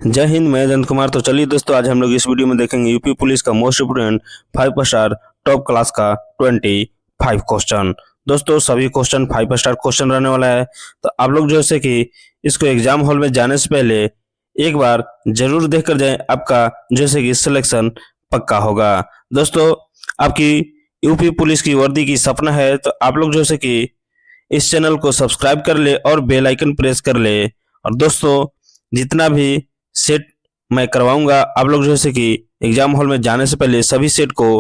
जय हिंद, मैं जयंत कुमार। तो चलिए दोस्तों, आज हम लोग इस वीडियो में देखेंगे यूपी पुलिस का most important 5 star top class का 25 क्वेश्चन। दोस्तों सभी क्वेश्चन 5 स्टार क्वेश्चन रहने वाला है। तो आप लोग जैसे कि इसको एग्जाम हॉल में जाने से पहले एक बार जरूर देख कर जाए, आपका जैसे कि सिलेक्शन पक्का होगा। दोस्तों आपकी यूपी पुलिस की वर्दी की सपना है, तो आप लोग जैसे कि इस चैनल को सब्सक्राइब कर ले और बेल आइकन प्रेस कर ले। और दोस्तों जितना भी सेट मैं करवाऊंगा, आप लोग जैसे कि एग्जाम हॉल में जाने से पहले सभी सेट को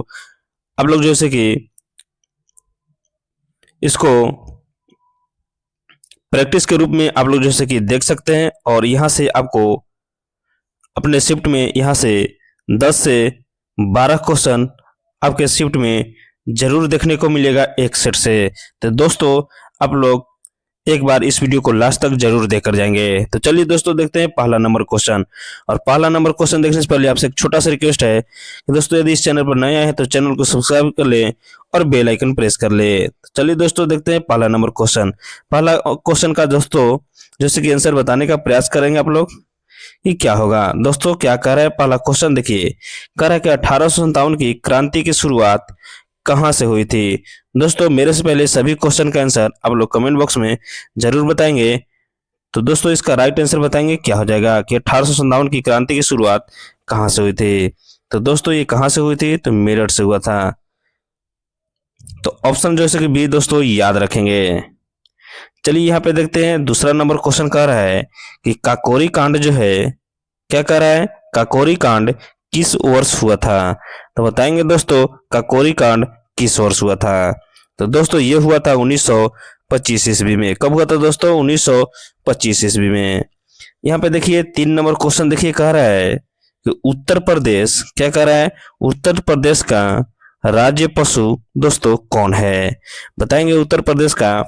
आप लोग जैसे कि इसको प्रैक्टिस के रूप में आप लोग जैसे कि देख सकते हैं। और यहाँ से आपको अपने शिफ्ट में यहाँ से 10 से 12 क्वेश्चन आपके शिफ्ट में जरूर देखने को मिलेगा एक सेट से। तो दोस्तों आप लोग एक बार इस वीडियो को लास्ट तक जरूर देखकर जाएंगे। तो चलिए दोस्तों देखते हैं पहला नंबर क्वेश्चन। और पहला नंबर क्वेश्चन देखने से पहले आपसे एक छोटा सा रिक्वेस्ट है कि दोस्तों यदि इस चैनल पर नए आए हैं तो चैनल को सब्सक्राइब कर ले और बेल आइकन प्रेस कर ले। तो चलिए दोस्तों देखते हैं पहला नंबर क्वेश्चन। पहला क्वेश्चन का दोस्तों जैसे कि आंसर बताने का प्रयास करेंगे आप लोग। ये क्या होगा दोस्तों, क्या कह रहा है पहला क्वेश्चन देखिए। कह रहा है कि 1857 की क्रांति की शुरुआत कहां से हुई थी। दोस्तों मेरे से पहले सभी क्वेश्चन का आंसर आप लोग कमेंट बॉक्स में जरूर बताएंगे। तो दोस्तों इसका राइट आंसर बताएंगे क्या हो जाएगा कि 1857 की क्रांति की शुरुआत कहां से हुई थी। तो दोस्तों ये कहां से हुई थी, तो मेरठ से हुआ था। तो ऑप्शन जैसे कि बी दोस्तों याद रखेंगे। चलिए यहाँ पे देखते हैं दूसरा नंबर क्वेश्चन कह रहा है कि काकोरी कांड जो है, क्या कह रहा है, काकोरी कांड किस वर्ष हुआ था। तो बताएंगे दोस्तों काकोरी कांड किस वर्ष हुआ था। तो दोस्तों ये हुआ था 1925 ईस्वी में। कब हुआ था दोस्तों, 1925 ईस्वी में। यहाँ पे देखिए 3 नंबर क्वेश्चन देखिए कह रहा है कि उत्तर प्रदेश, क्या कह रहा है, उत्तर प्रदेश का राज्य पशु दोस्तों कौन है। बताएंगे उत्तर प्रदेश का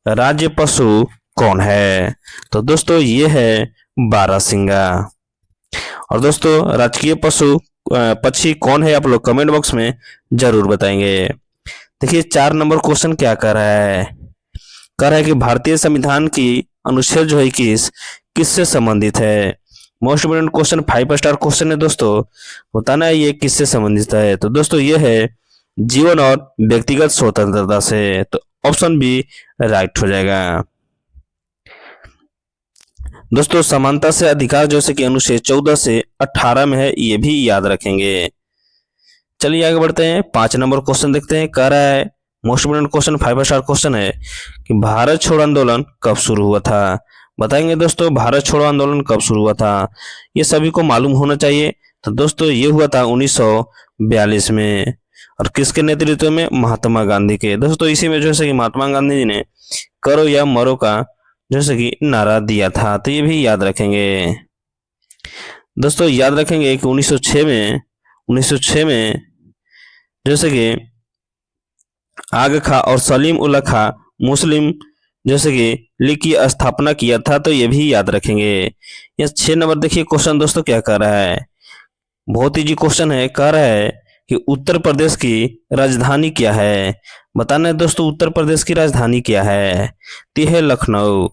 राज्य पशु कौन है। तो दोस्तों ये है बारहसिंगा। और दोस्तों राजकीय पशु पक्षी कौन है, आप लोग कमेंट बॉक्स में जरूर बताएंगे। देखिए 4 नंबर क्वेश्चन क्या कर रहा है, कह रहा है कि भारतीय संविधान की अनुच्छेद जो है किससे संबंधित है। Most important question 5 star question है दोस्तों, बताना है ये किससे संबंधित है। तो दोस्तों ये है जीवन और व्यक्तिगत स्वतंत्रता से। तो ऑप्शन बी राइट हो जाएगा। दोस्तों समानता से अधिकार जैसे कि अनुच्छेद 14 से 18 में है, ये भी याद रखेंगे। चलिए आगे बढ़ते हैं 5 नंबर क्वेश्चन देखते हैं। कह रहा है most important question 5 star question है कि भारत छोड़ो आंदोलन कब शुरू हुआ था। बताएंगे दोस्तों भारत छोड़ो आंदोलन कब शुरू हुआ था, ये सभी को मालूम होना चाहिए। तो दोस्तों ये हुआ था 1942 में। और किसके नेतृत्व में, महात्मा गांधी के। दोस्तों इसी में जैसे कि महात्मा गांधी जी ने करो या मरो का जैसे कि नारा दिया था। तो ये भी याद रखेंगे। दोस्तों याद रखेंगे कि 1906 में जैसे कि आगा खां और सलीम उल्लाह खां मुस्लिम जैसे कि लीग की स्थापना किया था। तो ये भी याद रखेंगे। यह 6 नंबर देखिए क्वेश्चन दोस्तों क्या कर रहा है, बहुत इजी क्वेश्चन है। कह रहा है कि उत्तर प्रदेश की राजधानी क्या है। बताना है दोस्तों उत्तर प्रदेश की राजधानी क्या है, तो है लखनऊ।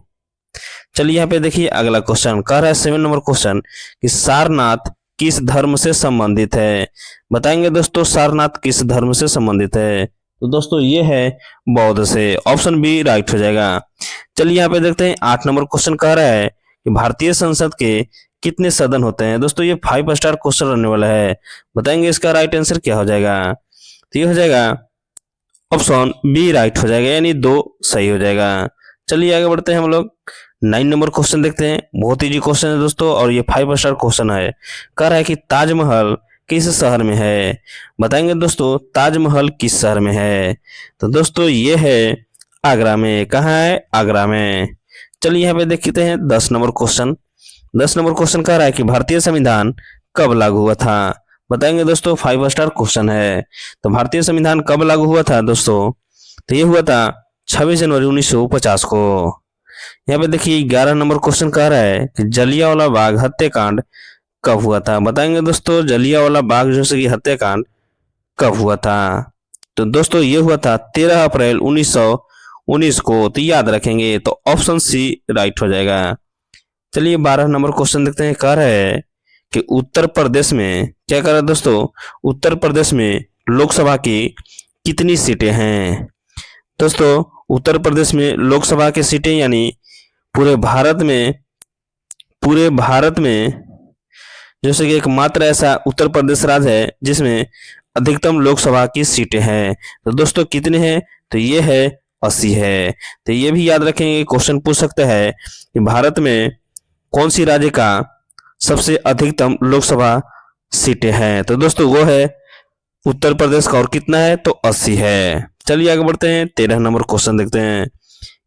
चलिए यहाँ पे देखिए अगला क्वेश्चन कह रहा है 7 नंबर क्वेश्चन कि सारनाथ किस धर्म से संबंधित है। बताएंगे दोस्तों सारनाथ किस धर्म से संबंधित है। तो दोस्तों ये है बौद्ध से। ऑप्शन बी राइट हो जाएगा। चलिए यहाँ पे देखते हैं 8 नंबर क्वेश्चन कह रहा है कि भारतीय संसद के कितने सदन होते हैं। दोस्तों ये 5 स्टार क्वेश्चन रहने वाला है, बताएंगे इसका राइट आंसर क्या हो जाएगा। तो ये हो जाएगा ऑप्शन बी राइट हो जाएगा, यानी 2 सही हो जाएगा। चलिए आगे बढ़ते हैं हम लोग 9 नंबर क्वेश्चन देखते हैं। बहुत इजी क्वेश्चन है दोस्तों और ये 5 स्टार क्वेश्चन है। कह रहा है कि ताजमहल किस शहर में है। बताएंगे दोस्तों ताजमहल किस शहर में है। तो दोस्तों ये है आगरा में। कहाँ है, आगरा में। चलिए यहाँ पे देखते हैं 10 नंबर क्वेश्चन। 10 नंबर क्वेश्चन कह रहा है कि भारतीय संविधान कब लागू हुआ था। बताएंगे दोस्तों 5 स्टार क्वेश्चन है। तो भारतीय संविधान कब लागू हुआ था दोस्तों, तो ये हुआ था 26 जनवरी 1950 को। यहाँ पे देखिए 11 नंबर क्वेश्चन कह रहा है कि जलियांवाला बाग हत्याकांड कब हुआ था। बताएंगे दोस्तों जलियांवाला बाग जैसे कि हत्याकांड कब हुआ था। तो दोस्तों ये हुआ था 13 अप्रैल 1919 को। तो याद रखेंगे। तो ऑप्शन सी राइट हो जाएगा। चलिए 12 नंबर क्वेश्चन देखते हैं। कह रहा है कि उत्तर प्रदेश में क्या कर रहा है दोस्तों, उत्तर प्रदेश में लोकसभा की कितनी सीटें हैं। दोस्तों उत्तर प्रदेश में लोकसभा की सीटें यानी पूरे भारत में जैसे कि एकमात्र ऐसा उत्तर प्रदेश राज्य है जिसमें अधिकतम लोकसभा की सीटें हैं। तो दोस्तों कितने हैं, तो ये है 80 है। तो ये भी याद रखेंगे, क्वेश्चन पूछ सकता है कि भारत में कौन सी राज्य का सबसे अधिकतम लोकसभा सीटें हैं। तो दोस्तों वो है उत्तर प्रदेश का, और कितना है, तो 80 है। चलिए आगे बढ़ते हैं, 13 नंबर क्वेश्चन देखते हैं।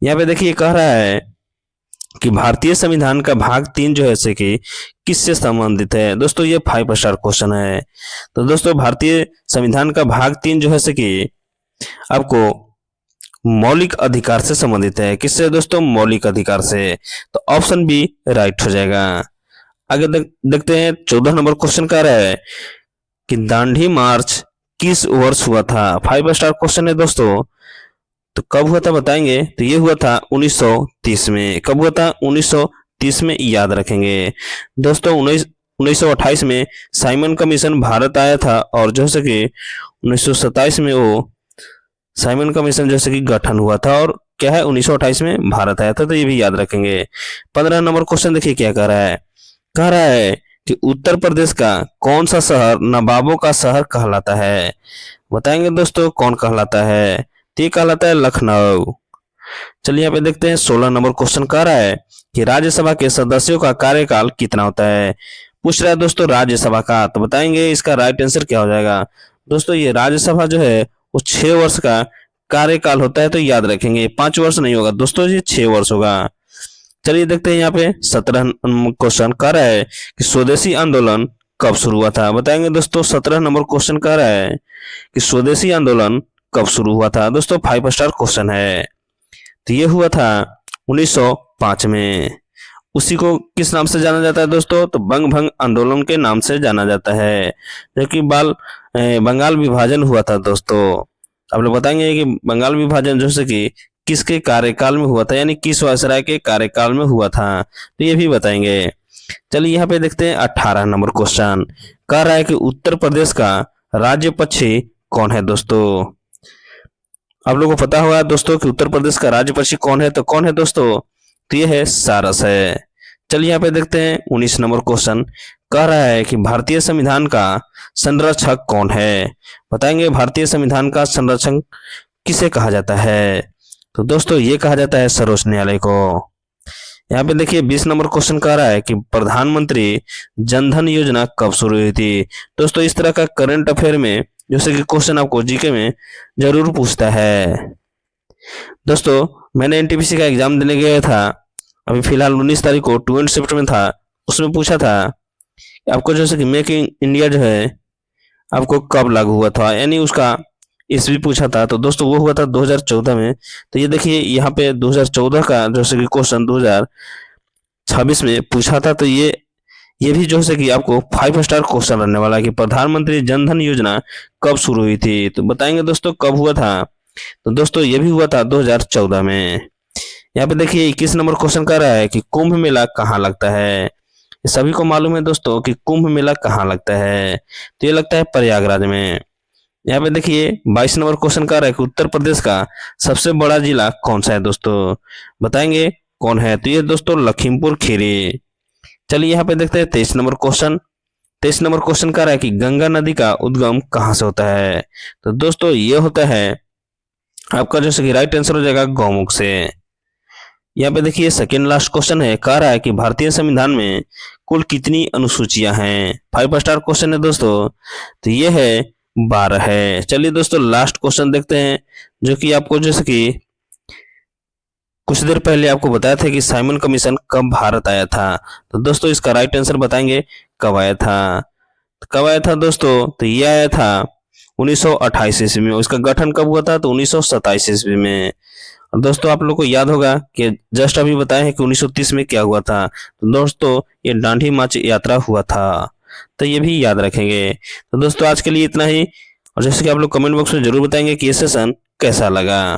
यहाँ पे देखिए कह रहा है कि भारतीय संविधान का भाग 3 जो है जैसे कि किससे संबंधित है। दोस्तों ये 5 स्टार क्वेश्चन है। तो दोस्तों भारतीय संविधान का भाग 3 जो है जैसे कि आपको मौलिक अधिकार से संबंधित है। किससे दोस्तों, मौलिक अधिकार से। तो ऑप्शन बी राइट हो जाएगा। आगे देखते हैं 14 नंबर क्वेश्चन कह रहा है कि दांडी मार्च किस वर्ष हुआ था। 5 स्टार क्वेश्चन है दोस्तों। तो कब हुआ था बताएंगे, तो ये हुआ था 1930 में। कब हुआ था, 1930 में, याद रखेंगे। दोस्तों 1928 में साइमन कमीशन भारत आया था, और जैसे कि 1927 में वो साइमन कमीशन जैसे कि गठन हुआ था, और क्या है 1928 में भारत आया था। तो ये भी याद रखेंगे। 15 नंबर क्वेश्चन देखिए क्या कह रहा है। कह रहा है कि उत्तर प्रदेश का कौन सा शहर नवाबों का शहर कहलाता है। बताएंगे दोस्तों कौन कहलाता है, तो ये कहलाता है लखनऊ। चलिए यहाँ पे देखते हैं 16 नंबर क्वेश्चन कह रहा है कि राज्यसभा के सदस्यों का कार्यकाल कितना होता है। पूछ रहा है दोस्तों राज्यसभा का, तो बताएंगे इसका राइट आंसर क्या हो जाएगा। दोस्तों ये राज्यसभा जो है वो 6 वर्ष का कार्यकाल होता है। तो याद रखेंगे 5 वर्ष नहीं होगा दोस्तों, ये 6 वर्ष होगा। चलिए देखते हैं यहाँ पे 17 क्वेश्चन कह रहा है कि स्वदेशी आंदोलन कब शुरू हुआ था। बताएंगे दोस्तों 17 नंबर क्वेश्चन कह रहा है कि स्वदेशी आंदोलन कब शुरू हुआ था। दोस्तों 5 स्टार क्वेश्चन है। तो ये हुआ था 1905 में। उसी को किस नाम से जाना जाता है दोस्तों, तो बंग भंग आंदोलन के नाम से जाना जाता है, जो कि बंगाल विभाजन हुआ था दोस्तों। आप लोग बताएंगे कि बंगाल विभाजन जैसे कि किसके कार्यकाल में हुआ था, यानी किस वायसराय के कार्यकाल में हुआ था, तो ये भी बताएंगे। चलिए यहाँ पे देखते हैं 18 नंबर क्वेश्चन कह रहा है कि उत्तर प्रदेश का राज्य पक्षी कौन है। दोस्तों आप लोगों को पता होगा दोस्तों कि उत्तर प्रदेश का राज्य पक्षी कौन है, तो कौन है दोस्तों, तो ये है सारस है। चलिए यहाँ पे देखते हैं 19 नंबर क्वेश्चन कह रहा है कि भारतीय संविधान का संरक्षक कौन है। बताएंगे भारतीय संविधान का संरक्षक किसे कहा जाता है, तो दोस्तों ये कहा जाता है सर्वोच्च न्यायालय को। यहाँ पे देखिए 20 नंबर क्वेश्चन कह रहा है कि प्रधानमंत्री जनधन योजना कब शुरू हुई थी। दोस्तों इस तरह का करंट अफेयर में जैसे कि क्वेश्चन आपको जीके में जरूर पूछता है। दोस्तों मैंने एनटीपीसी का एग्जाम देने गया था, अभी फिलहाल 19 तारीख को 2 शिफ्ट में था। उसमें पूछा था आपको जैसे कि मेक इन इंडिया जो है आपको कब लागू हुआ था, यानी उसका ईस्वी पूछा था। तो दोस्तों वो हुआ था 2014 में। तो ये देखिए यहाँ पे 2014 का जैसे कि क्वेश्चन 2026 में पूछा था। तो ये भी जो है कि आपको 5 स्टार क्वेश्चन रहने वाला है कि प्रधानमंत्री जनधन योजना कब शुरू हुई थी। तो बताएंगे दोस्तों कब हुआ था, तो दोस्तों ये भी हुआ था 2014 में। यहाँ पे देखिए 21 नंबर क्वेश्चन कर रहा है कि कुंभ मेला कहाँ लगता है। ये सभी को मालूम है दोस्तों कि कुंभ मेला कहाँ लगता है, तो ये लगता है प्रयागराज में। यहाँ पे देखिए 22 नंबर क्वेश्चन कर रहा है कि उत्तर प्रदेश का सबसे बड़ा जिला कौन सा है। दोस्तों बताएंगे कौन है, तो ये दोस्तों लखीमपुर खीरी। चलिए यहाँ पे देखते हैं 23 नंबर क्वेश्चन। 23 नंबर क्वेश्चन कह रहा है कि गंगा नदी का उद्गम कहाँ से होता है। तो दोस्तों ये होता है आपका जैसे कि राइट आंसर हो जाएगा गौमुख से। यहाँ पे देखिए सेकेंड लास्ट क्वेश्चन है, कह रहा है कि भारतीय संविधान में कुल कितनी अनुसूचियां हैं। 5 स्टार क्वेश्चन है दोस्तों, तो ये है 12 है। चलिए दोस्तों लास्ट क्वेश्चन देखते हैं, जो कि आपको जैसे कि कुछ देर पहले आपको बताया था कि साइमन कमीशन कब भारत आया था। तो दोस्तों इसका राइट आंसर बताएंगे कब आया था। तो कब आया था दोस्तों, तो ये आया था 1928 ईस्वी में। उसका गठन कब हुआ था, तो 1927 ईस्वी में। और दोस्तों आप लोग को याद होगा कि जस्ट अभी बताया है कि 1930 में क्या हुआ था। तो दोस्तों ये दांडी मार्च यात्रा हुआ था, तो ये भी याद रखेंगे। तो दोस्तों आज के लिए इतना ही, और जैसे कि आप लोग कमेंट बॉक्स में जरूर बताएंगे कि ये सेशन कैसा लगा।